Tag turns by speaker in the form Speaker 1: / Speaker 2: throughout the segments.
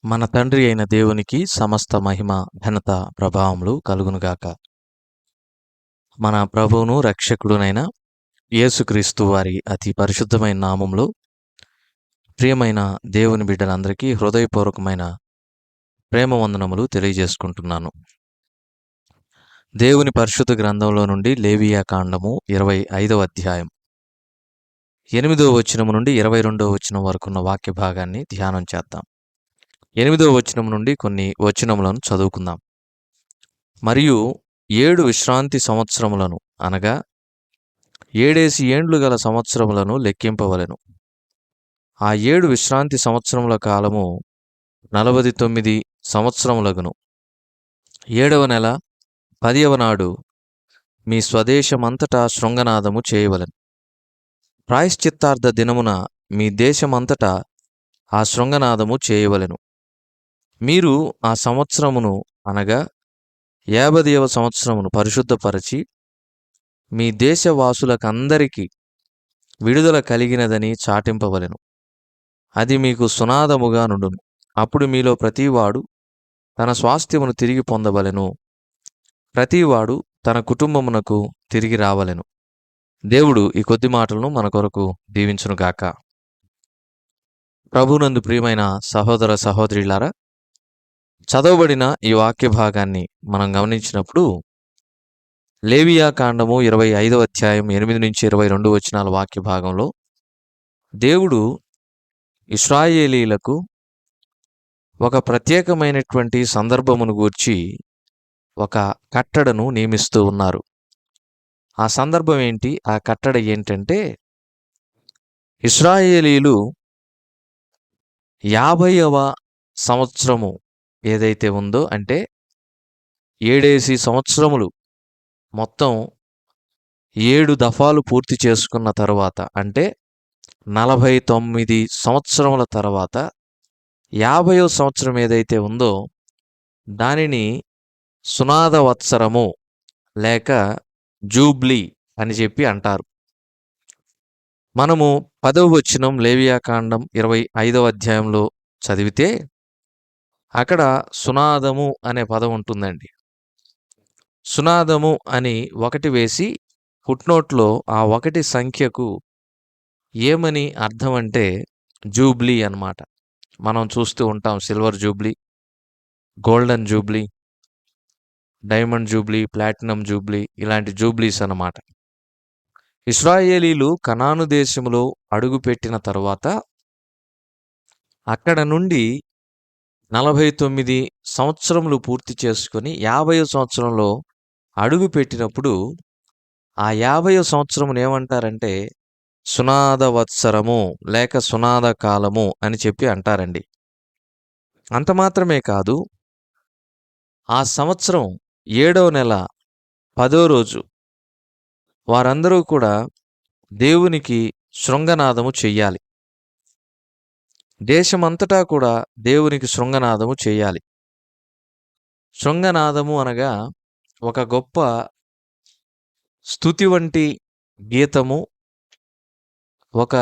Speaker 1: మన తండ్రి అయిన దేవునికి సమస్త మహిమ, ఘనత, ప్రభావములు కలుగునుగాక. మన ప్రభువును రక్షకుడునైన యేసుక్రీస్తు వారి అతి పరిశుద్ధమైన నామములో ప్రియమైన దేవుని బిడ్డలందరికీ హృదయపూర్వకమైన ప్రేమ వందనములు తెలియజేసుకుంటున్నాను. దేవుని పరిశుద్ధ గ్రంథంలో నుండి లేవియా కాండము 25వ అధ్యాయం 8వ వచనం నుండి 22వ వచనం వరకున్న వాక్య భాగాన్ని ధ్యానం చేద్దాం. 8వ వచనం నుండి కొన్ని వచనములను చదువుకుందాం. మరియు 7 విశ్రాంతి సంవత్సరములను అనగా 7 ఏండ్లు గల సంవత్సరములను లెక్కింపవలెను. ఆ 7 విశ్రాంతి సంవత్సరముల కాలము 49 సంవత్సరములగును. 7వ నెల 10వ నాడు మీ స్వదేశమంతటా శృంగనాదము చేయవలెను. ప్రాయశ్చిత్తార్థ దినమున మీ దేశమంతటా ఆ శృంగనాదము చేయవలెను. మీరు ఆ సంవత్సరమును అనగా 50వ సంవత్సరమును పరిశుద్ధపరచి మీ దేశవాసులకందరికీ విడుదల కలిగినదని చాటింపవలెను. అది మీకు సునాదముగా నుండును. అప్పుడు మీలో ప్రతివాడు తన స్వాస్థ్యమును తిరిగి పొందవలెను. ప్రతివాడు తన కుటుంబమునకు తిరిగి రావలెను. దేవుడు ఈ కొద్ది మాటలను మన కొరకు దీవించునుగాక. ప్రభునందు ప్రియమైన సహోదర సహోదరులారా, చదవబడిన ఈ వాక్య భాగాన్ని మనం గమనించినప్పుడు లేవియా కాండము 25వ అధ్యాయం 8 నుంచి 22 వచనాల వాక్య భాగంలో దేవుడు ఇశ్రాయేలీలకు ఒక ప్రత్యేకమైనటువంటి సందర్భమును గూర్చి ఒక కట్టడను నియమిస్తూ ఉన్నారు. ఆ సందర్భం ఏంటి? ఆ కట్టడ ఏంటంటే, ఇశ్రాయేలీలు 50వ సంవత్సరము ఏదైతే ఉందో, అంటే 7 సంవత్సరములు మొత్తం 7 దఫాలు పూర్తి చేసుకున్న తర్వాత, అంటే 49 సంవత్సరముల తర్వాత 50వ సంవత్సరం ఏదైతే ఉందో దానిని సునాద వత్సరము లేక జూబ్లీ అని చెప్పి అంటారు. మనము 10వ వచనం లేవియా కాండం 25వ అధ్యాయంలో చదివితే అక్కడ సునాదము అనే పదం ఉంటుందండి. సునాదము అని 1 వేసి ఫుట్నోట్లో ఆ 1 సంఖ్యకు ఏమని అర్థం అంటే జూబ్లీ అన్నమాట. మనం చూస్తూ ఉంటాం silver Jubilee, golden Jubilee, diamond Jubilee, platinum Jubilee, ఇలాంటి జూబ్లీస్ అన్నమాట. ఇశ్రాయేలీలు కనాను దేశములో అడుగుపెట్టిన తరువాత అక్కడ నుండి 49 సంవత్సరములు పూర్తి చేసుకొని 50వ సంవత్సరంలో అడుగు పెట్టినప్పుడు ఆ 50వ సంవత్సరమును ఏమంటారంటే సునాద వత్సరము లేక సునాద కాలము అని చెప్పి అంటారండి. అంత మాత్రమే కాదు, ఆ సంవత్సరం 7వ నెల 10వ రోజు వారందరూ కూడా దేవునికి శృంగనాదము చెయ్యాలి. దేశమంతటా కూడా దేవునికి శృంగనాదము చేయాలి. శృంగనాదము అనగా ఒక గొప్ప స్తుతి వంటి గీతము, ఒక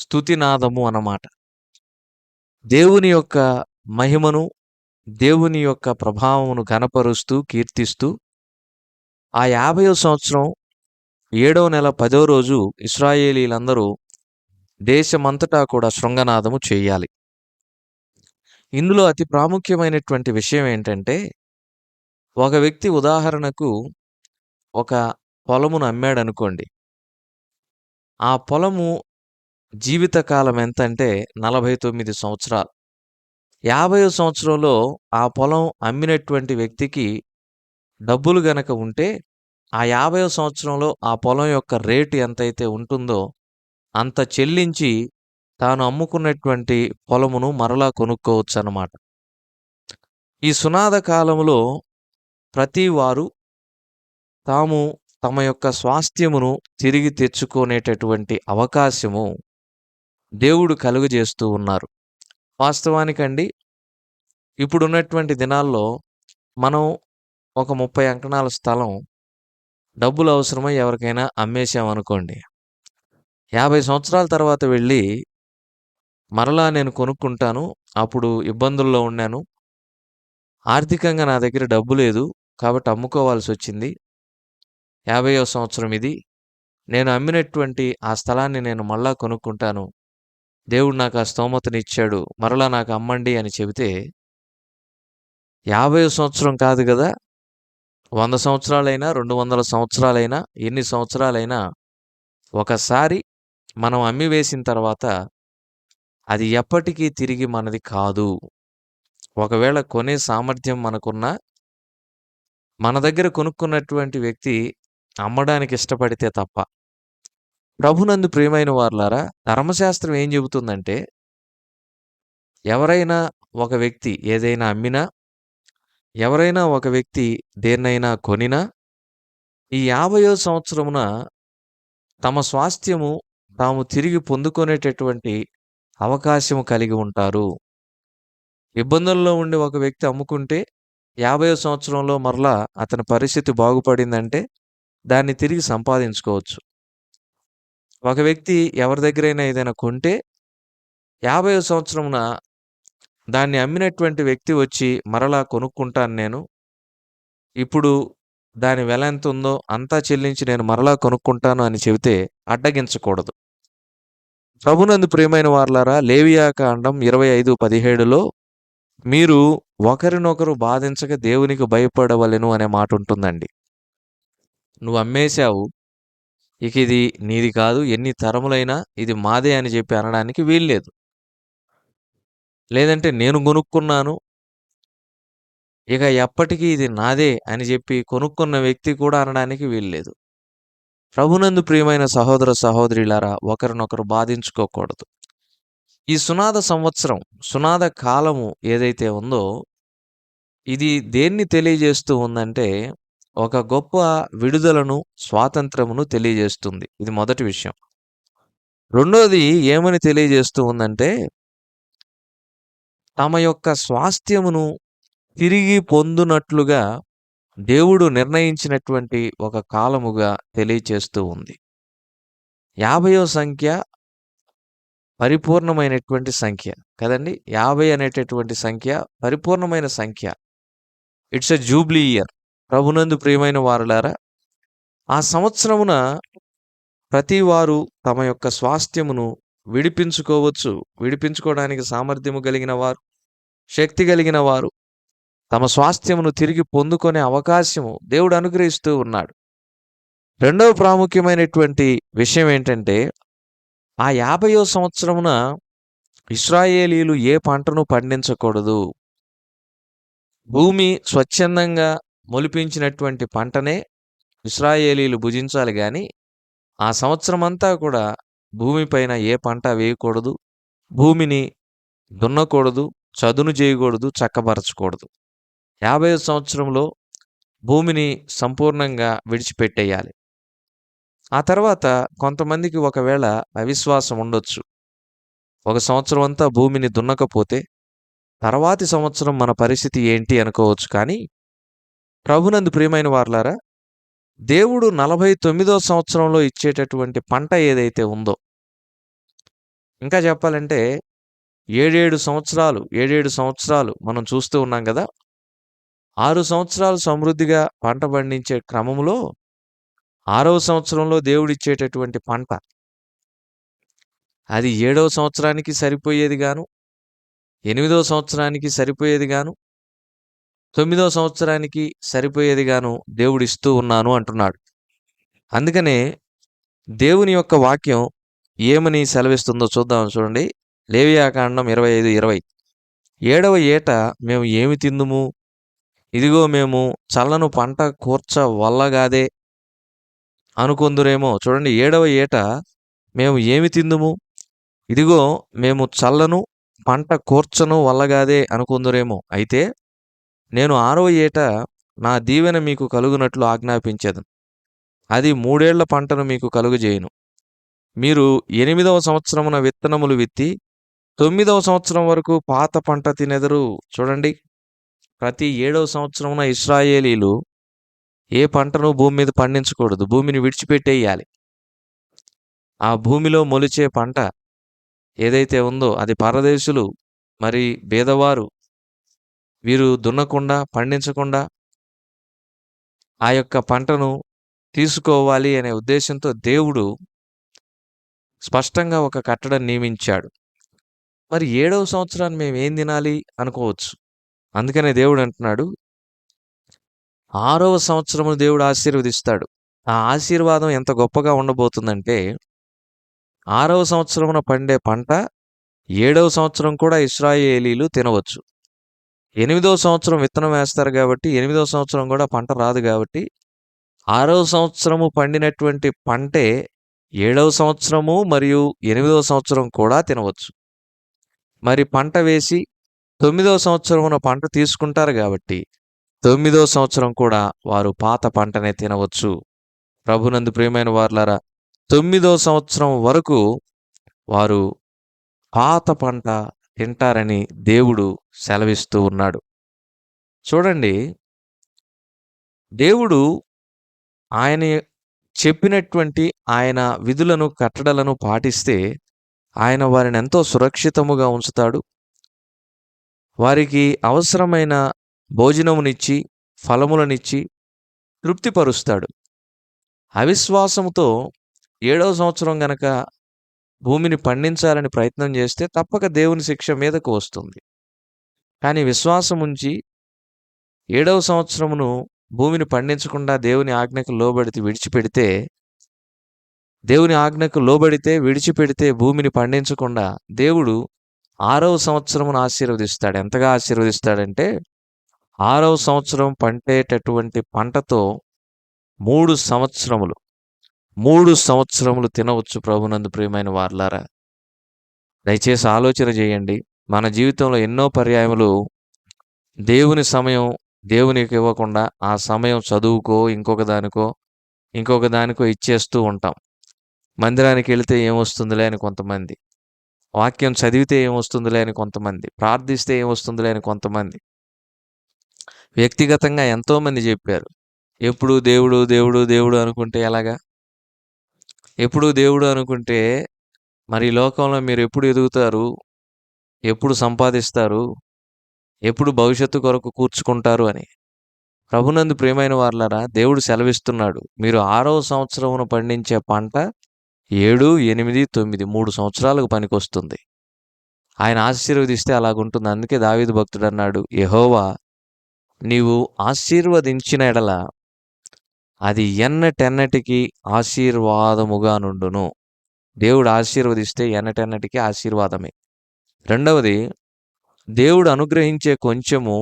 Speaker 1: స్తుతినాదము అన్నమాట. దేవుని యొక్క మహిమను, దేవుని యొక్క ప్రభావమును ఘనపరుస్తూ కీర్తిస్తూ ఆ 50వ సంవత్సరం 7వ నెల 10వ రోజు ఇశ్రాయేలీలందరూ దేశమంతటా కూడా శృంగనాదము చేయాలి. ఇందులో అతి ప్రాముఖ్యమైనటువంటి విషయం ఏంటంటే, ఒక వ్యక్తి ఉదాహరణకు ఒక పొలమును అమ్మాడనుకోండి. ఆ పొలము జీవితకాలం ఎంతంటే 49 సంవత్సరాలు. 50వ సంవత్సరంలో ఆ పొలం అమ్మినటువంటి వ్యక్తికి డబ్బులు గనక ఉంటే, ఆ 50వ సంవత్సరంలో ఆ పొలం యొక్క రేటు ఎంతైతే ఉంటుందో అంత చెల్లించి తాను అమ్ముకున్నటువంటి పొలమును మరలా కొనుక్కోవచ్చు అన్నమాట. ఈ సునాద కాలములో ప్రతి వారు తాము తమ యొక్క స్వాస్థ్యమును తిరిగి తెచ్చుకునేటటువంటి అవకాశము దేవుడు కలుగజేస్తూ ఉన్నారు. వాస్తవానికండి, ఇప్పుడున్నటువంటి దినాల్లో మనం ఒక 30 అంకణాల స్థలం డబ్బులు అవసరమై ఎవరికైనా అమ్మేశామనుకోండి, 50 సంవత్సరాల తర్వాత వెళ్ళి మరలా నేను కొనుక్కుంటాను. అప్పుడు ఇబ్బందుల్లో ఉన్నాను. ఆర్థికంగా నా దగ్గర డబ్బు లేదు. కాబట్టి అమ్ముకోవాల్సొచ్చింది. 50వ సంవత్సరం ఇది. నేను అమ్మినటువంటి ఆ స్థలాన్ని నేను మళ్ళా కొనుక్కుంటాను. దేవుడు నాకు ఆ స్తోమతనిచ్చాడు. మరలా నాకు అమ్మండి అని చెబితే, 50వ సంవత్సరం కాదు గదా! 100 సంవత్సరాలైనా, 200 సంవత్సరాలైనా, ఎన్ని సంవత్సరాలైనా ఒకసారి మనం అమ్మివేసిన తర్వాత అది ఎప్పటికీ తిరిగి మనది కాదు. ఒకవేళ కొనే సామర్థ్యం మనకున్నా, మన దగ్గర కొనుక్కున్నటువంటి వ్యక్తి అమ్మడానికి ఇష్టపడితే తప్ప. ప్రభునందు ప్రియమైన వారలారా, ధర్మశాస్త్రం ఏం చెబుతుందంటే, ఎవరైనా ఒక వ్యక్తి ఏదైనా అమ్మినా, ఎవరైనా ఒక వ్యక్తి దేన్నైనా కొనినా, ఈ 50వ సంవత్సరమున తమ స్వాస్థ్యము తాము తిరిగి పొందుకునేటటువంటి అవకాశం కలిగి ఉంటారు. ఇబ్బందుల్లో ఉండి ఒక వ్యక్తి అమ్ముకుంటే 50వ సంవత్సరంలో మరలా అతని పరిస్థితి బాగుపడిందంటే దాన్ని తిరిగి సంపాదించుకోవచ్చు. ఒక వ్యక్తి ఎవరి దగ్గరైనా ఏదైనా కొంటే 50వ సంవత్సరమున దాన్ని అమ్మినటువంటి వ్యక్తి వచ్చి మరలా కొనుక్కుంటాను నేను. ఇప్పుడు దాని వెల ఎంతుందో అంతా చెల్లించి నేను మరలా కొనుక్కుంటాను అని చెబితే అడ్డగించకూడదు. ప్రభునందు ప్రియమైన వారలారా, లేవియాకాండం 25:17లో మీరు ఒకరినొకరు బాధించక దేవునికి భయపడవలెను అనే మాటుంటుందండి. నువ్వు అమ్మేశావు. ఇక ఇది నీది కాదు. ఎన్ని తరములైనా ఇది మాదే అని చెప్పి అనడానికి వీల్లేదు. లేదంటే నేను గొనుక్కున్నాను. ఇక ఎప్పటికీ ఇది నాదే అని చెప్పి కొనుక్కున్న వ్యక్తి కూడా అనడానికి వీల్లేదు. ప్రభునందు ప్రియమైన సహోదర సహోదరులారా, ఒకరినొకరు బాధించుకోకూడదు. ఈ సునాద సంవత్సరం, సునాద కాలము ఏదైతే ఉందో, ఇది దేన్ని తెలియజేస్తూ ఉందంటే, ఒక గొప్ప విడుదలను, స్వాతంత్రమును తెలియజేస్తుంది. ఇది మొదటి విషయం. రెండోది ఏమని తెలియజేస్తూ ఉందంటే, తమ యొక్క స్వాస్థ్యమును తిరిగి పొందునట్లుగా దేవుడు నిర్ణయించినటువంటి ఒక కాలముగా తెలియచేస్తూ ఉంది. 50వ సంఖ్య పరిపూర్ణమైనటువంటి సంఖ్య కదండీ! 50 అనేటటువంటి సంఖ్య పరిపూర్ణమైన సంఖ్య. It's a Jubilee year. ప్రభునందు ప్రియమైన వారలారా, ఆ సంవత్సరమున ప్రతి వారు తమ యొక్క స్వాస్థ్యమును విడిపించుకోవచ్చు. విడిపించుకోవడానికి సామర్థ్యము కలిగిన వారు, శక్తి కలిగిన వారు తమ స్వాస్థ్యమును తిరిగి పొందుకునే అవకాశము దేవుడు అనుగ్రహిస్తూ ఉన్నాడు. రెండవ ప్రాముఖ్యమైనటువంటి విషయం ఏంటంటే, ఆ 50వ సంవత్సరమున ఇశ్రాయేలీయులు ఏ పంటను పండించకూడదు. భూమి స్వచ్ఛందంగా మొలిపించినటువంటి పంటనే ఇశ్రాయేలీయులు భుజించాలి గాని, ఆ సంవత్సరమంతా కూడా భూమిపైన ఏ పంట వేయకూడదు. భూమిని దున్నకూడదు, చదును చేయకూడదు, చక్కబరచకూడదు. 50వ సంవత్సరంలో భూమిని సంపూర్ణంగా విడిచిపెట్టేయాలి. ఆ తర్వాత కొంతమందికి ఒకవేళ అవిశ్వాసం ఉండొచ్చు. ఒక సంవత్సరం అంతా భూమిని దున్నకపోతే, తర్వాతి సంవత్సరం మన పరిస్థితి ఏంటి అనుకోవచ్చు. కానీ, ప్రభునందు ప్రియమైన వారలారా, దేవుడు 49వ సంవత్సరంలో ఇచ్చేటటువంటి పంట ఏదైతే ఉందో, ఇంకా చెప్పాలంటే 7 సంవత్సరాలు మనం చూస్తూ ఉన్నాం గదా! 6 సంవత్సరాలు సమృద్ధిగా పంట పండించే క్రమములో 6వ సంవత్సరంలో దేవుడిచ్చేటటువంటి పంట, అది 7వ సంవత్సరానికి సరిపోయేది గాను, 8వ సంవత్సరానికి సరిపోయేది గాను, 9వ సంవత్సరానికి సరిపోయేది గాను దేవుడిస్తూ ఉన్నాను అంటున్నాడు. అందుకనే దేవుని యొక్క వాక్యం ఏమని సెలవిస్తుందో చూద్దాం చూడండి. లేవియాకాండం 25:20 ఏడవ ఏట మేము ఏమి తిందుము? ఇదిగో మేము చల్లను పంట కూర్చ వల్లగాదే అనుకొందురేమో. చూడండి, ఏడవ ఏట మేము ఏమి తిందుము? ఇదిగో మేము చల్లను పంట కూర్చను వల్లగాదే అనుకొందురేమో. అయితే నేను 6వ ఏట నా దీవెన మీకు కలుగునట్లు ఆజ్ఞాపించెదను. అది 3 ఏళ్ల పంటను మీకు కలుగజేయును. మీరు 8వ సంవత్సరమున విత్తనములు విత్తి 9వ సంవత్సరం వరకు పాత పంట తినెదరు. చూడండి, ప్రతి 7వ సంవత్సరమున ఇశ్రాయేలీయులు ఏ పంటను భూమి మీద పండించకూడదు. భూమిని విడిచిపెట్టేయాలి. ఆ భూమిలో మొలిచే పంట ఏదైతే ఉందో అది పరదేశులు, మరి బీదవారు, వీరు దున్నకుండా, పండించకుండా ఆ యొక్క పంటను తీసుకోవాలి అనే ఉద్దేశంతో దేవుడు స్పష్టంగా ఒక కట్టడను నియమించాడు. మరి 7వ సంవత్సరాన్ని మేమేం తినాలి అనుకోవచ్చు. అందుకనే దేవుడు అంటున్నాడు, 6వ సంవత్సరమును దేవుడు ఆశీర్వదిస్తాడు. ఆ ఆశీర్వాదం ఎంత గొప్పగా ఉండబోతుందంటే, 6వ సంవత్సరమున పండే పంట 7వ సంవత్సరం కూడా ఇశ్రాయేలీయులు తినవచ్చు. 8వ సంవత్సరం విత్తనం వేస్తారు గాబట్టి, 8వ సంవత్సరం గూడా పంట రాదు గాబట్టి, 6వ సంవత్సరము పండినటువంటి పంటే 7వ సంవత్సరము మరియు 8వ సంవత్సరం కూడా తినవచ్చు. మరి పంట వేసి 9వ సంవత్సరమున పంట తీసుకుంటారు గాబట్టి, 9వ సంవత్సరం కూడా వారు పాత పంటనే తినవచ్చు. ప్రభునందు ప్రియమైన వారలారా, 9వ సంవత్సరం వరకు వారు పాత పంట తింటారని దేవుడు సెలవిస్తూ ఉన్నాడు. చూడండి, దేవుడు ఆయన చెప్పినటువంటి ఆయన విధులను, కట్టడలను పాటిస్తే ఆయన వారిని ఎంతో సురక్షితముగా ఉంచుతాడు. వారికి అవసరమైన భోజనమునిచ్చి, ఫలములనిచ్చి తృప్తిపరుస్తాడు. అవిశ్వాసముతో 7వ సంవత్సరం గనక భూమిని పండించాలని ప్రయత్నం చేస్తే తప్పక దేవుని శిక్ష మీదకు వస్తుంది. కానీ విశ్వాసముంచి 7వ సంవత్సరమును భూమిని పండించకుండా దేవుని ఆజ్ఞకు విడిచిపెడితే భూమిని పండించకుండా దేవుడు 6వ సంవత్సరమును ఆశీర్వదిస్తాడు. ఎంతగా ఆశీర్వదిస్తాడంటే, 6వ సంవత్సరం పండేటటువంటి పంటతో 3 సంవత్సరములు 3 సంవత్సరములు తినవచ్చు. ప్రభునందు ప్రియమైన వారలారా, దయచేసి ఆలోచన చేయండి. మన జీవితంలో ఎన్నో పర్యాయములు దేవుని సమయం దేవునికి ఇవ్వకుండా ఆ సమయం చదువుకో, ఇంకొక దానికో ఇచ్చేస్తూ ఉంటాం. మందిరానికి వెళితే ఏమొస్తుందిలే అని కొంతమంది, వాక్యం చదివితే ఏమొస్తుందిలే అని కొంతమంది, ప్రార్థిస్తే ఏమొస్తుందిలే అని కొంతమంది. వ్యక్తిగతంగా ఎంతోమంది చెప్పారు, ఎప్పుడు దేవుడు దేవుడు దేవుడు అనుకుంటే ఎలాగా? ఎప్పుడు దేవుడు అనుకుంటే మరి ఈ లోకంలో మీరు ఎప్పుడు ఎదుగుతారు, ఎప్పుడు సంపాదిస్తారు, ఎప్పుడు భవిష్యత్తు కొరకు కూర్చుకుంటారు అని. ప్రభునందు ప్రియమైన వారలారా, దేవుడు సెలవిస్తున్నాడు, మీరు 6వ సంవత్సరమున పండించే పంట 7, 8, 9 3 సంవత్సరాలకు పనికొస్తుంది. ఆయన ఆశీర్వదిస్తే అలాగుంటుంది. అందుకే దావీదు భక్తుడు అన్నాడు, యెహోవా నీవు ఆశీర్వదించిన ఎడల అది ఎన్నటెన్నటికి ఆశీర్వాదముగా నుండును. దేవుడు ఆశీర్వదిస్తే ఎన్నటెన్నటికి ఆశీర్వాదమే. రెండవది, దేవుడు అనుగ్రహించే కొంచెము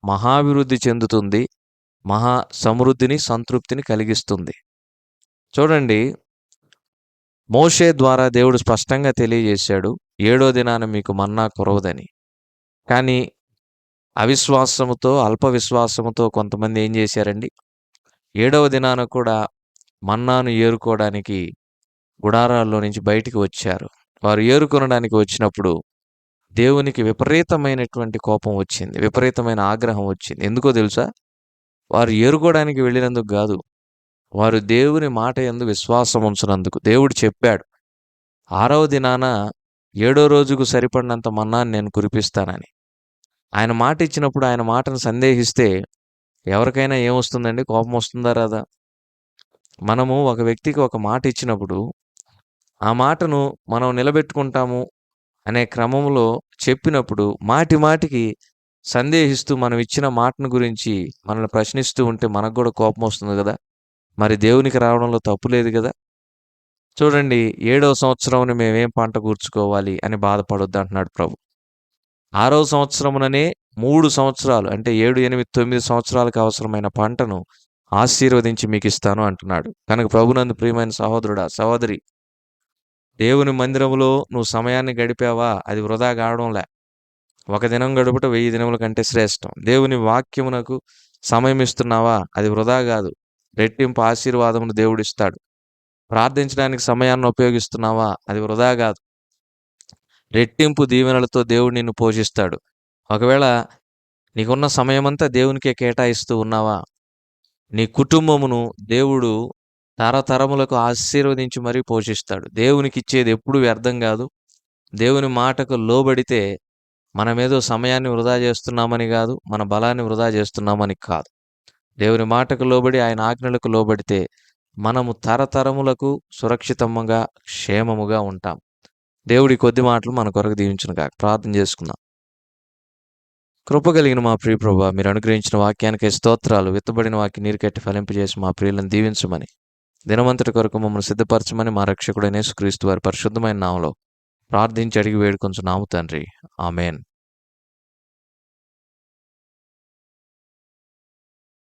Speaker 1: మహాభివృద్ధి చెందుతుంది, మహా సమృద్ధిని, సంతృప్తిని కలిగిస్తుంది. చూడండి, మోషే ద్వారా దేవుడు స్పష్టంగా తెలియజేశాడు, 7వ దినాన మీకు మన్నా కురవదని. కానీ అవిశ్వాసముతో, అల్ప విశ్వాసముతో కొంతమంది ఏం చేశారండి, 7వ దినాన కూడా మన్నాను ఏరుకోవడానికి గుడారాల్లో నుంచి బయటికి వచ్చారు. వారు ఏరుకొనడానికి వచ్చినప్పుడు దేవునికి విపరీతమైనటువంటి కోపం వచ్చింది, విపరీతమైన ఆగ్రహం వచ్చింది. ఎందుకో తెలుసా? వారు ఏరుకోవడానికి వెళ్ళినందుకు కాదు, వారు దేవుని మాట యందు విశ్వాసం ఉంచినందుకు. దేవుడు చెప్పాడు, 6వ దినాన 7వ రోజుకు సరిపడినంత మన్నాను నేను కురిపిస్తానని. ఆయన మాట ఇచ్చినప్పుడు ఆయన మాటను సందేహిస్తే ఎవరికైనా ఏమొస్తుందండి? కోపం వస్తుందా రాదా? మనము ఒక వ్యక్తికి ఒక మాట ఇచ్చినప్పుడు ఆ మాటను మనం నిలబెట్టుకుంటాము అనే క్రమంలో చెప్పినప్పుడు మాటికి సందేహిస్తూ మనం ఇచ్చిన మాటను గురించి మనల్ని ప్రశ్నిస్తూ ఉంటే మనకు కూడా కోపం వస్తుంది కదా. మరి దేవునికి రావడంలో తప్పు లేదు కదా. చూడండి, 7వ సంవత్సరమున మేమేం పంట కూర్చుకోవాలి అని బాధపడొద్దు అంటున్నాడు ప్రభు. 6వ సంవత్సరముననే 3 సంవత్సరాలు అంటే 7, 8, 9 సంవత్సరాలకు అవసరమైన పంటను ఆశీర్వదించి మీకు ఇస్తాను అంటున్నాడు. కనుక ప్రభునందు ప్రియమైన సహోదరుడా, సహోదరి, దేవుని మందిరములో నువ్వు సమయాన్ని గడిపావా? అది వృధా కావడంలే. ఒక దినం గడుపుట 1000 దినముల కంటే శ్రేష్టం. దేవుని వాక్యమునకు సమయం ఇస్తున్నావా? అది వృధా కాదు, రెట్టింపు ఆశీర్వాదమును దేవుడిస్తాడు. ప్రార్థించడానికి సమయాన్ని ఉపయోగిస్తున్నావా? అది వృధా కాదు, రెట్టింపు దీవెనలతో దేవుడు నిన్ను పోషిస్తాడు. ఒకవేళ నీకున్న సమయమంతా దేవునికే కేటాయిస్తూ ఉన్నావా? నీ కుటుంబమును దేవుడు తరతరములకు ఆశీర్వదించి మరీ పోషిస్తాడు. దేవునికిచ్చేది ఎప్పుడు వ్యర్థం కాదు, దేవుని మాటకు లోబడితే మనమేదో సమయాన్ని వృధా చేస్తున్నామని కాదు, మన బలాన్ని వృధా చేస్తున్నామని కాదు. దేవుని మాటకు లోబడి ఆయన ఆజ్ఞలకు లోబడితే మనము తరతరములకు సురక్షితముగా, క్షేమముగా ఉంటాం. దేవుడి కొద్ది మాటలు మన కొరకు దీవించునుగాక. ప్రార్థన చేసుకుందాం. కృప కలిగిన మా ప్రియ ప్రభువా, మీరు అనుగ్రహించిన వాక్యానికి స్తోత్రాలు. విత్తబడిన వాక్య నీరు కట్టి ఫలింపజేసి మా ప్రియులను దీవించమని, దినమంతటి కొరకు మమ్మల్ని సిద్ధపరచమని మా రక్షకుడైన యేసుక్రీస్తు వారి పరిశుద్ధమైన నామములో ప్రార్థించి అడిగి వేడుకొంచున్నాము తండ్రి. ఆమేన్.